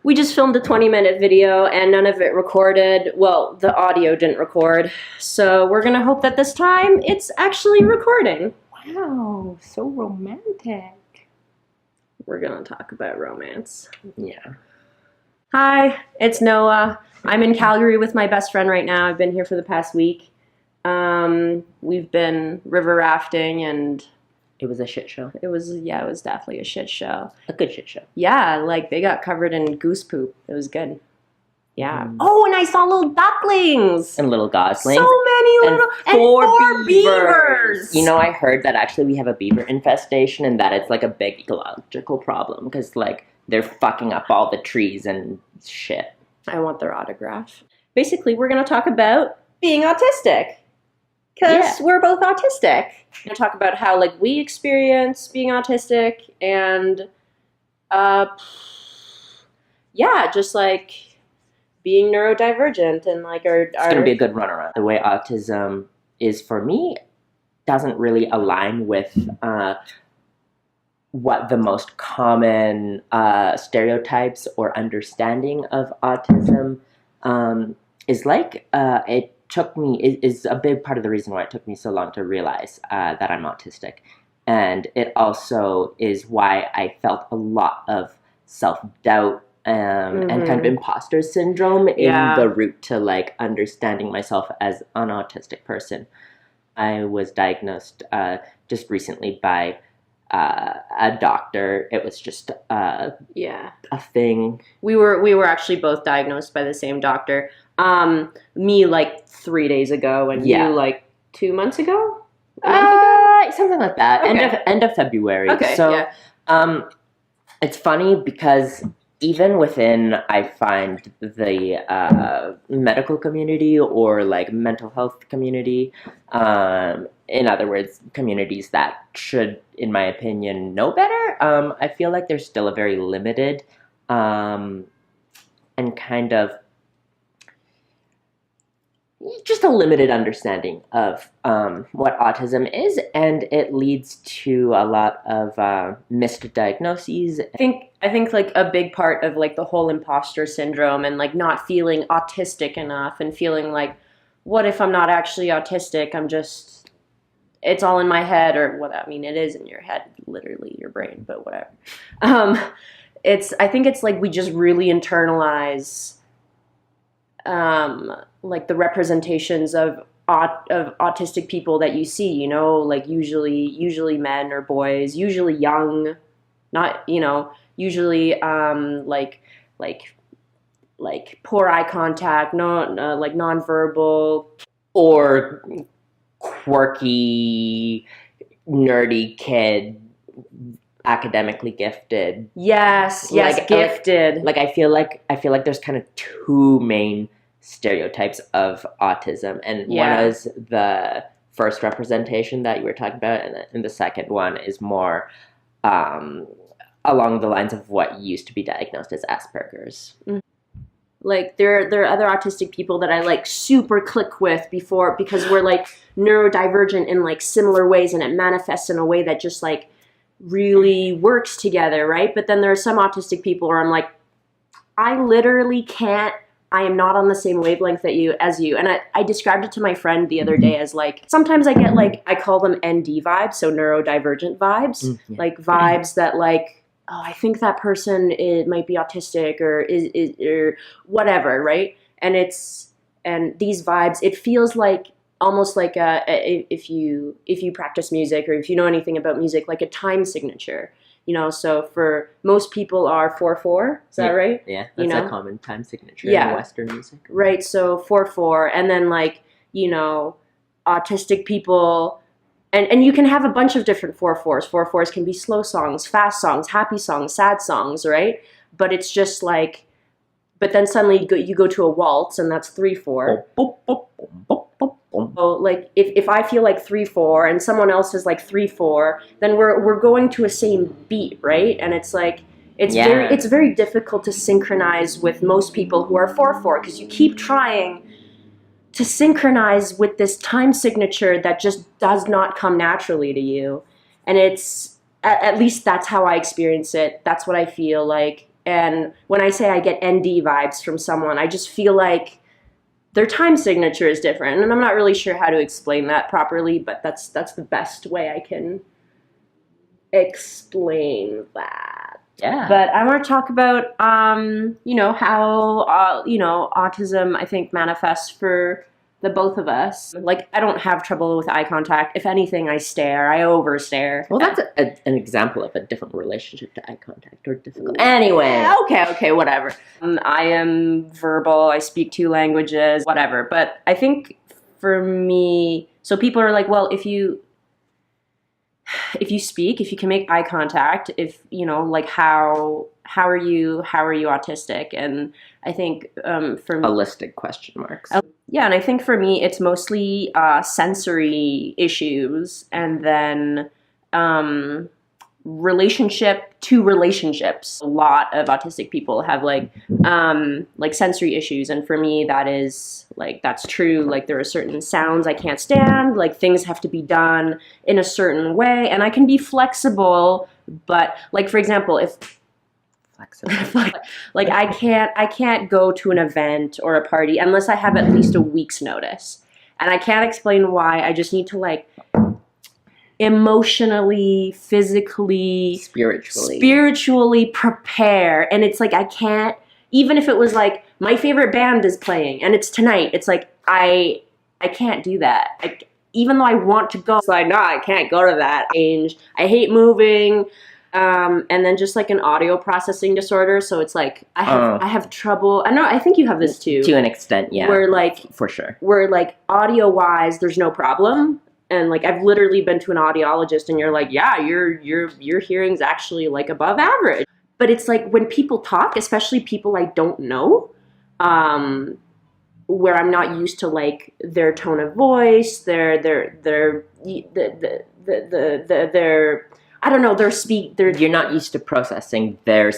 We just filmed a 20-minute video and none of it recorded. Well, the audio didn't record. So we're gonna hope that this time it's actually recording. Wow, so romantic. We're gonna talk about romance. Yeah. Hi, it's Noah. I'm in Calgary with my best friend right now. I've been here for the past week. We've been river rafting and It was a shit show. it was definitely a shit show. A good shit show. Yeah, like they got covered in goose poop. It was good. Yeah. Mm. Oh, and I saw little ducklings. And little goslings. So many little and four beavers. You know, I heard that actually we have a beaver infestation and that it's like a big ecological problem because like they're fucking up all the trees and shit. I want their autograph. Basically, we're going to talk about being autistic. Because we're both autistic. We're going to talk about how like we experience being autistic and just like being neurodivergent and like It's going to be a good runaround. The way autism is for me doesn't really align with what the most common stereotypes or understanding of autism is like. It took me, is a big part of the reason why it took me so long to realize that I'm autistic. And it also is why I felt a lot of self-doubt and kind of imposter syndrome in the route to like understanding myself as an autistic person. I was diagnosed just recently by a doctor. It was just a thing. We were actually both diagnosed by the same doctor. Me like 3 days ago, and you like 2 months ago. Something like that. Okay. End of February. Okay. So, it's funny because even within, I find the medical community or like mental health community, in other words, communities that should, in my opinion, know better. I feel like there's still a very limited and kind of just a limited understanding of what autism is, and it leads to a lot of misdiagnoses. I think like a big part of like the whole imposter syndrome and like not feeling autistic enough and feeling like, what if I'm not actually autistic? It's all in my head, or what? I mean, it is in your head, literally your brain, but whatever. I think it's like we just really internalize like the representations of autistic people that you see, you know, like usually men or boys, usually young, not, you know, usually like poor eye contact, like nonverbal, or quirky, nerdy kid, academically gifted. Yes, gifted. Like I feel like there's kind of two main stereotypes of autism, and one is the first representation that you were talking about, and the second one is more along the lines of what used to be diagnosed as Asperger's. Like there are other autistic people that I like super click with before because we're like neurodivergent in like similar ways, and it manifests in a way that just like really works together, right? But then there are some autistic people where I'm like, I literally can't, I am not on the same wavelength as you. And I described it to my friend the other day as like, sometimes I get like, I call them ND vibes, so neurodivergent vibes, like vibes that like, oh, I think that person might be autistic or is or whatever, right? And these vibes, it feels like almost like if you practice music or if you know anything about music, like a time signature, you know. So for most people are 4/4, is that right? Yeah, that's you know? a common time signature in Western music. Right, so 4/4, and then like, you know, autistic people, and you can have a bunch of different 4/4s. 4/4s can be slow songs, fast songs, happy songs, sad songs, right? But it's just like, but then suddenly you go to a waltz, and that's 3/4. So like if I feel like 3/4 and someone else is like 3/4, then we're going to a same beat, right? And it's like it's very difficult to synchronize with most people who are 4/4 because you keep trying to synchronize with this time signature that just does not come naturally to you. And it's at least that's how I experience it. That's what I feel like And when I say I get ND vibes from someone, I just feel like their time signature is different. And I'm not really sure how to explain that properly, but that's the best way I can explain that. Yeah. But I want to talk about, you know, how, you know, autism, I think, manifests for the both of us. Like, I don't have trouble with eye contact. If anything, I stare. I overstare. Well, that's an example of a different relationship to eye contact or difficult. Anyway. Okay, whatever. I am verbal. I speak 2 languages, whatever. But I think for me, so people are like, well, if you speak, if you can make eye contact, if, you know, like how are you autistic? And I think for me, holistic question marks. Yeah, and I think for me, it's mostly sensory issues, and then relationship to relationships. A lot of autistic people have like sensory issues, and for me, that is like, that's true. Like, there are certain sounds I can't stand. Like, things have to be done in a certain way, and I can be flexible, but like, for example, if like I can't go to an event or a party unless I have at least a week's notice. And I can't explain why. I just need to like emotionally, physically, spiritually prepare. And it's like, I can't, even if it was like my favorite band is playing and it's tonight, it's like I can't do that. Even though I want to go, it's like, no, I can't go to that. I hate moving. And then just like an audio processing disorder. So it's like, I have trouble. I think you have this too. To an extent, yeah. Where like, for sure. Where like audio wise, there's no problem. And like, I've literally been to an audiologist and you're like, yeah, your hearing's actually like above average. But it's like when people talk, especially people I don't know, where I'm not used to like their tone of voice, their I don't know, you're not used to processing the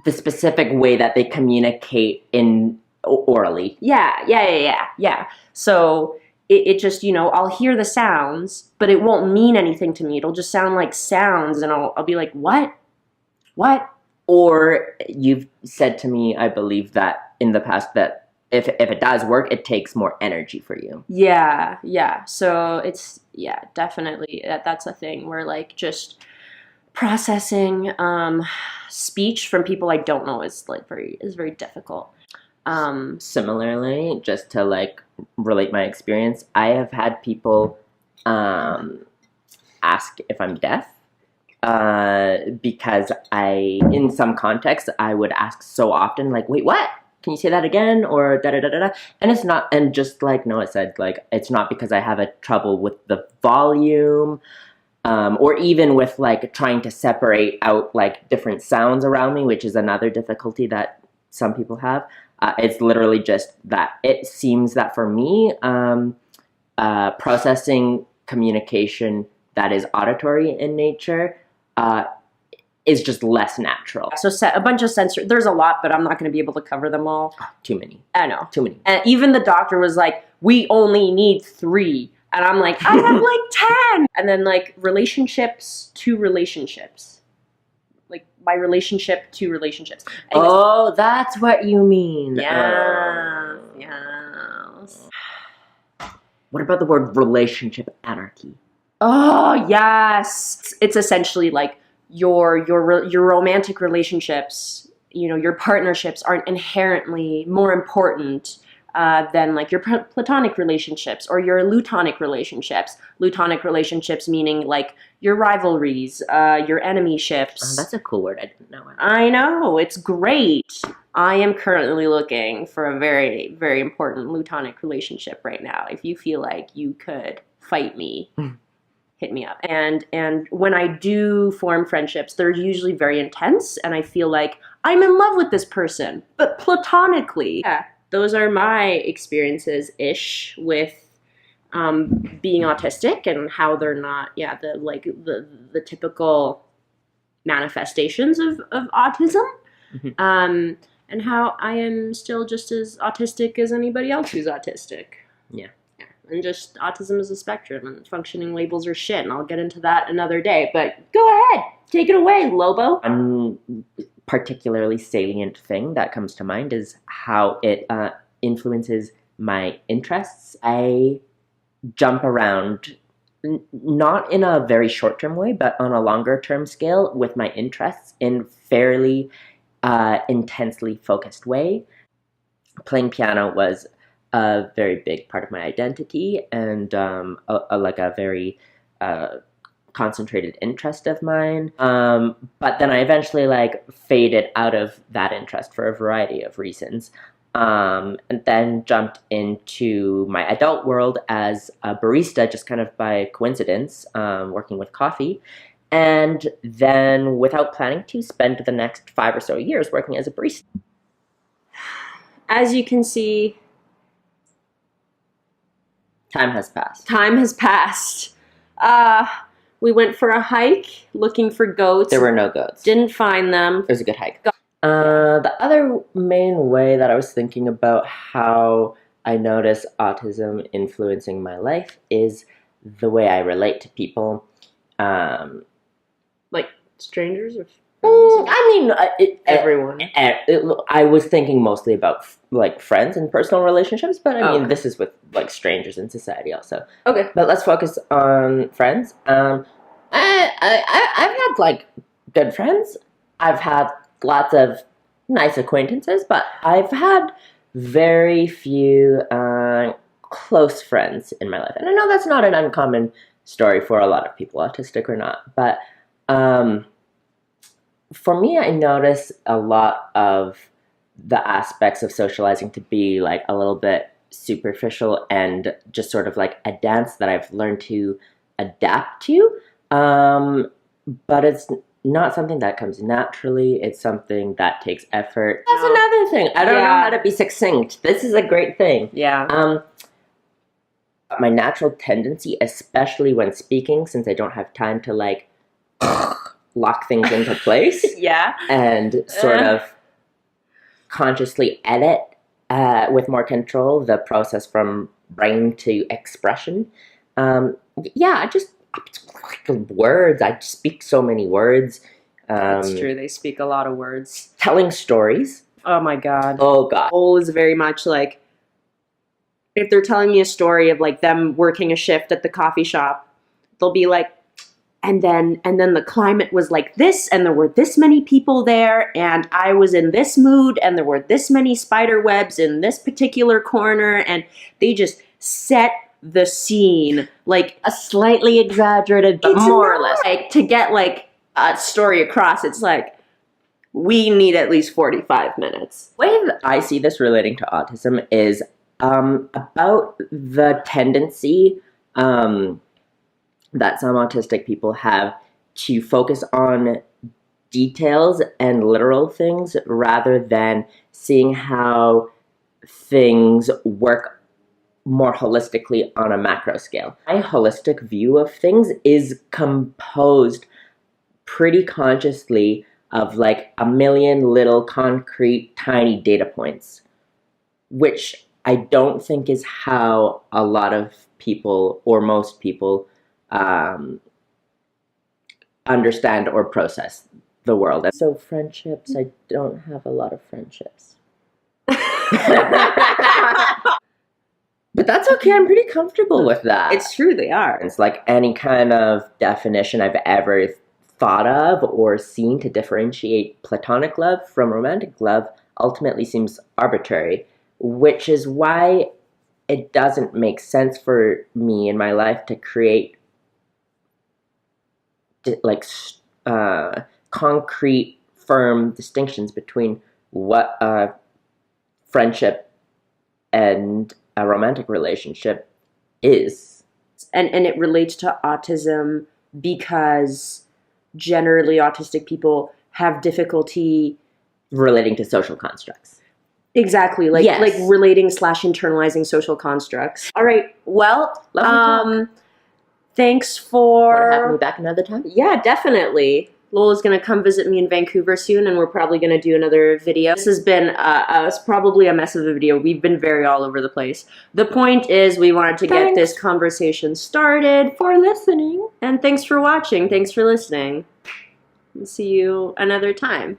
specific way that they communicate in orally. Yeah. So it just, you know, I'll hear the sounds, but it won't mean anything to me. It'll just sound like sounds, and I'll be like, what? Or you've said to me, I believe that in the past, that if it does work, it takes more energy for you. Yeah. So it's, yeah, definitely that's a thing where like just processing speech from people I don't know is very difficult. Similarly, just to like relate my experience, I have had people ask if I'm deaf. Because in some contexts, I would ask so often, like, wait, what? Can you say that again? Or da-da-da-da-da. And it's not, and just like Noah said, like, it's not because I have a trouble with the volume, or even with like trying to separate out like different sounds around me, which is another difficulty that some people have. It's literally just that it seems that for me, processing communication that is auditory in nature is just less natural. So a bunch of sensory, there's a lot, but I'm not going to be able to cover them all. Too many. I know. Too many. And even the doctor was like, we only need 3. And I'm like, I have like 10. And then like relationships to relationships. Like my relationship to relationships. Anyways, oh, that's what you mean. Yeah. Yes. What about the word relationship anarchy? Oh, yes. It's essentially like your romantic relationships, you know, your partnerships aren't inherently more important than like your platonic relationships or your lutonic relationships. Lutonic relationships meaning like your rivalries, your enemy-ships. Oh, that's a cool word. I didn't know it. I know. It's great. I am currently looking for a very, very important lutonic relationship right now. If you feel like you could fight me, hit me up. And when I do form friendships, they're usually very intense, and I feel like I'm in love with this person, but platonically. Yeah, those are my experiences-ish with being autistic and how they're not, the typical manifestations of autism. Mm-hmm. And how I am still just as autistic as anybody else who's autistic. Yeah. And just autism is a spectrum, and functioning labels are shit, and I'll get into that another day. But go ahead, Take it away, Lobo. One particularly salient thing that comes to mind is how it influences my interests. I jump around, not in a very short-term way, but on a longer-term scale with my interests in fairly intensely focused way. Playing piano was a very big part of my identity and like a very concentrated interest of mine. But then I eventually like faded out of that interest for a variety of reasons. And then jumped into my adult world as a barista, just kind of by coincidence, working with coffee. And then, without planning to, spend the next 5 or so years working as a barista. As you can see, Time has passed. time has passed. We went for a hike looking for goats. There were no goats. Didn't find them. It was a good hike. The other main way that I was thinking about how I notice autism influencing my life is the way I relate to people. Like strangers or I mean, everyone. I was thinking mostly about like friends and personal relationships, but I mean, Okay. this is with like strangers in society also. Okay. But let's focus on friends. I've had like good friends. I've had lots of nice acquaintances, but I've had very few close friends in my life. And I know that's not an uncommon story for a lot of people, autistic or not. But for me, I notice a lot of the aspects of socializing to be like a little bit superficial and just sort of like a dance that I've learned to adapt to. But it's not something that comes naturally. It's something that takes effort. That's another thing. I don't know how to be succinct. This is a great thing. Yeah. My natural tendency, especially when speaking, since I don't have time to like lock things into place Yeah. and sort of consciously edit with more control the process from brain to expression. I just words. I speak so many words. That's true. They speak a lot of words. Telling stories. Oh my god. Oh god. Whole is very much like if they're telling me a story of like them working a shift at the coffee shop, they'll be like, and then the climate was like this, and there were this many people there, and I was in this mood, and there were this many spider webs in this particular corner, and they just set the scene like A slightly exaggerated, but it's more or not less. like to get like a story across. It's like we need at least 45 minutes. The way that I see this relating to autism is about the tendency that some autistic people have to focus on details and literal things rather than seeing how things work more holistically on a macro scale. My holistic view of things is composed pretty consciously of like a million little concrete tiny data points, which I don't think is how a lot of people or most people understand or process the world. So friendships, I don't have a lot of friendships. But that's okay, I'm pretty comfortable with that. It's true, they are. It's like any kind of definition I've ever thought of or seen to differentiate platonic love from romantic love ultimately seems arbitrary, which is why it doesn't make sense for me in my life to create like concrete, firm distinctions between what a friendship and a romantic relationship is. And it relates to autism because generally autistic people have difficulty relating to social constructs. Exactly, like Yes. like relating / internalizing social constructs. All right, well, Lovely thanks Want to have me for back another time? yeah, definitely. Lola's gonna come visit me in Vancouver soon, and we're probably gonna do another video. This has been it's probably a mess of a video. We've been very all over the place. The point is, we wanted to get Thanks. this conversation started, For listening. and thanks for watching. Thanks for listening. See you another time.